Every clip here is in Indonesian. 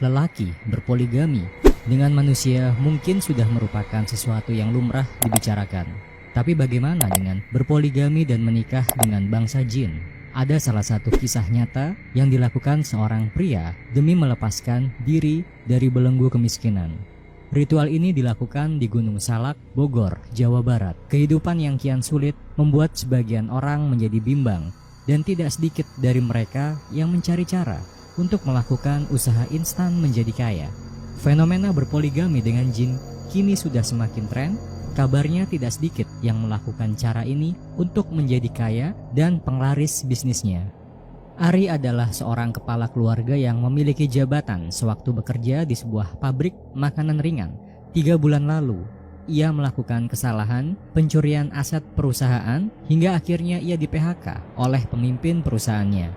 lelaki berpoligami dengan manusia mungkin sudah merupakan sesuatu yang lumrah dibicarakan. Tapi bagaimana dengan berpoligami dan menikah dengan bangsa jin? Ada salah satu kisah nyata yang dilakukan seorang pria demi melepaskan diri dari belenggu kemiskinan. Ritual ini dilakukan di Gunung Salak, Bogor, Jawa Barat. Kehidupan yang kian sulit membuat sebagian orang menjadi bimbang dan tidak sedikit dari mereka yang mencari cara untuk melakukan usaha instan menjadi kaya. Fenomena berpoligami dengan jin kini sudah semakin tren. Kabarnya tidak sedikit yang melakukan cara ini untuk menjadi kaya dan penglaris bisnisnya. Ari adalah seorang kepala keluarga yang memiliki jabatan sewaktu bekerja di sebuah pabrik makanan ringan. 3 bulan lalu, ia melakukan kesalahan pencurian aset perusahaan hingga akhirnya ia di-PHK oleh pemimpin perusahaannya.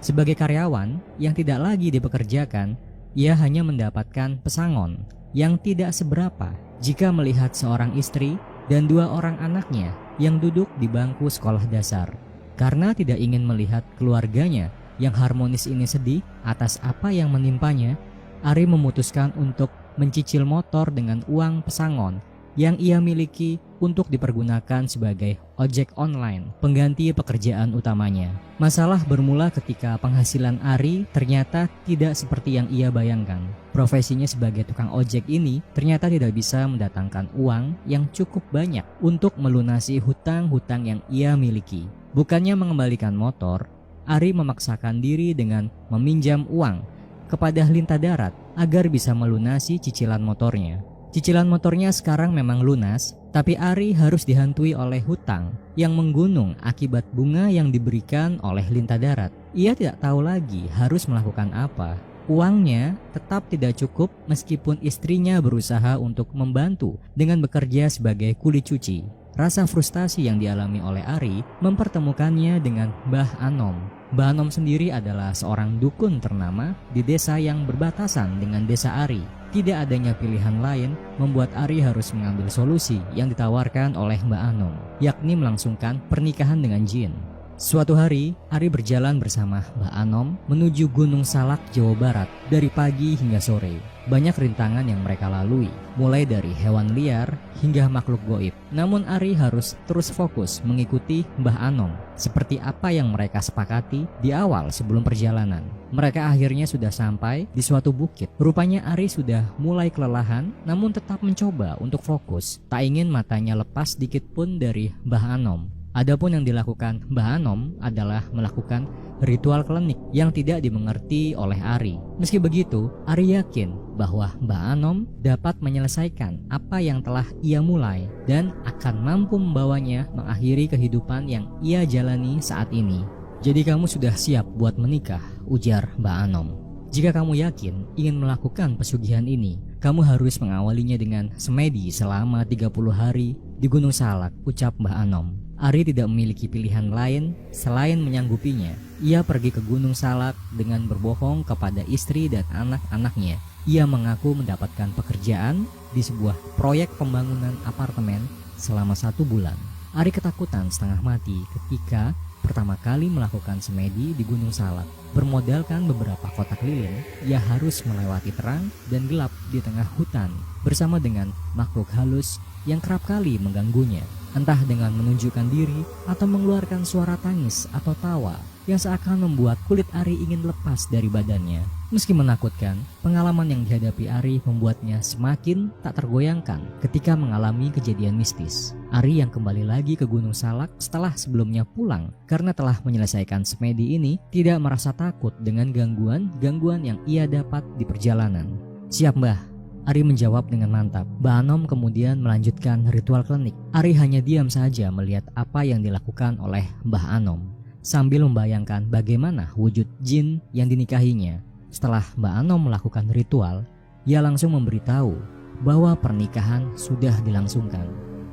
Sebagai karyawan yang tidak lagi dipekerjakan, ia hanya mendapatkan pesangon yang tidak seberapa jika melihat seorang istri dan 2 orang anaknya yang duduk di bangku sekolah dasar. Karena tidak ingin melihat keluarganya yang harmonis ini sedih atas apa yang menimpanya, Ari memutuskan untuk mencicil motor dengan uang pesangon yang ia miliki untuk dipergunakan sebagai ojek online, pengganti pekerjaan utamanya. Masalah bermula ketika penghasilan Ari ternyata tidak seperti yang ia bayangkan. Profesinya sebagai tukang ojek ini ternyata tidak bisa mendatangkan uang yang cukup banyak untuk melunasi hutang-hutang yang ia miliki. Bukannya mengembalikan motor, Ari memaksakan diri dengan meminjam uang kepada Lintah Darat agar bisa melunasi cicilan motornya. Cicilan motornya sekarang memang lunas, tapi Ari harus dihantui oleh hutang yang menggunung akibat bunga yang diberikan oleh Lintah Darat. Ia tidak tahu lagi harus melakukan apa. Uangnya tetap tidak cukup meskipun istrinya berusaha untuk membantu dengan bekerja sebagai kuli cuci. Rasa frustasi yang dialami oleh Ari mempertemukannya dengan Mbah Anom. Mbah Anom sendiri adalah seorang dukun ternama di desa yang berbatasan dengan desa Ari. Tidak adanya pilihan lain membuat Ari harus mengambil solusi yang ditawarkan oleh Mbah Anom, yakni melangsungkan pernikahan dengan jin. Suatu hari, Ari berjalan bersama Mbah Anom menuju Gunung Salak, Jawa Barat dari pagi hingga sore. Banyak rintangan yang mereka lalui, mulai dari hewan liar hingga makhluk goib. Namun Ari harus terus fokus mengikuti Mbah Anom seperti apa yang mereka sepakati di awal sebelum perjalanan. Mereka akhirnya sudah sampai di suatu bukit. Rupanya Ari sudah mulai kelelahan namun tetap mencoba untuk fokus. Tak ingin matanya lepas sedikit pun dari Mbah Anom. Adapun yang dilakukan Mbah Anom adalah melakukan ritual klinik yang tidak dimengerti oleh Ari. Meski begitu, Ari yakin bahwa Mbah Anom dapat menyelesaikan apa yang telah ia mulai dan akan mampu membawanya mengakhiri kehidupan yang ia jalani saat ini. Jadi kamu sudah siap buat menikah, ujar Mbah Anom. Jika kamu yakin ingin melakukan pesugihan ini, kamu harus mengawalinya dengan semedi selama 30 hari di Gunung Salak, ucap Mbah Anom. Ari tidak memiliki pilihan lain selain menyanggupinya. Ia pergi ke Gunung Salak dengan berbohong kepada istri dan anak-anaknya. Ia mengaku mendapatkan pekerjaan di sebuah proyek pembangunan apartemen selama 1 bulan. Ari ketakutan setengah mati ketika pertama kali melakukan semedi di Gunung Salak. Bermodalkan beberapa kotak lilin, ia harus melewati terang dan gelap di tengah hutan bersama dengan makhluk halus yang kerap kali mengganggunya. Entah dengan menunjukkan diri atau mengeluarkan suara tangis atau tawa yang seakan membuat kulit Ari ingin lepas dari badannya. Meski menakutkan, pengalaman yang dihadapi Ari membuatnya semakin tak tergoyangkan ketika mengalami kejadian mistis. Ari yang kembali lagi ke Gunung Salak setelah sebelumnya pulang karena telah menyelesaikan semedi ini tidak merasa takut dengan gangguan yang ia dapat di perjalanan. Siap Mbah, Ari menjawab dengan mantap. Mbah Anom kemudian melanjutkan ritual klinik. Ari hanya diam saja melihat apa yang dilakukan oleh Mbah Anom sambil membayangkan bagaimana wujud jin yang dinikahinya. Setelah Mbah Anom melakukan ritual, ia langsung memberitahu bahwa pernikahan sudah dilangsungkan.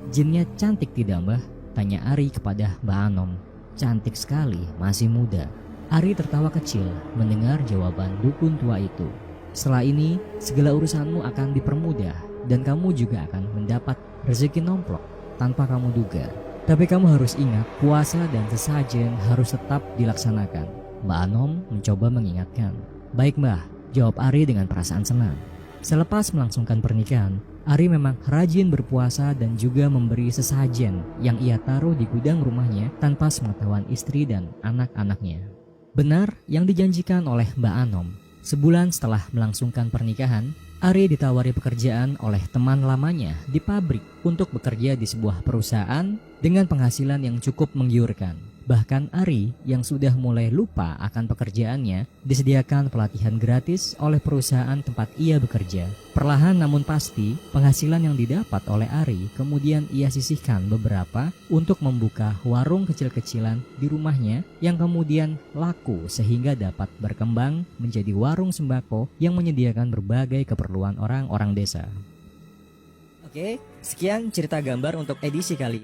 Jinnya cantik tidak Mbah? Tanya Ari kepada Mbah Anom. Cantik sekali, masih muda. Ari tertawa kecil mendengar jawaban dukun tua itu. Setelah ini, segala urusanmu akan dipermudah dan kamu juga akan mendapat rezeki nomplok tanpa kamu duga. Tapi kamu harus ingat, puasa dan sesajen harus tetap dilaksanakan. Mbak Anom mencoba mengingatkan. Baik Mbah, jawab Ari dengan perasaan senang. Selepas melangsungkan pernikahan, Ari memang rajin berpuasa dan juga memberi sesajen yang ia taruh di gudang rumahnya tanpa sepengetahuan istri dan anak-anaknya. Benar yang dijanjikan oleh Mbak Anom. Sebulan setelah melangsungkan pernikahan, Ari ditawari pekerjaan oleh teman lamanya di pabrik untuk bekerja di sebuah perusahaan dengan penghasilan yang cukup menggiurkan. Bahkan Ari yang sudah mulai lupa akan pekerjaannya disediakan pelatihan gratis oleh perusahaan tempat ia bekerja. Perlahan namun pasti, penghasilan yang didapat oleh Ari kemudian ia sisihkan beberapa untuk membuka warung kecil-kecilan di rumahnya yang kemudian laku sehingga dapat berkembang menjadi warung sembako yang menyediakan berbagai keperluan orang-orang desa. Oke, sekian cerita gambar untuk edisi kali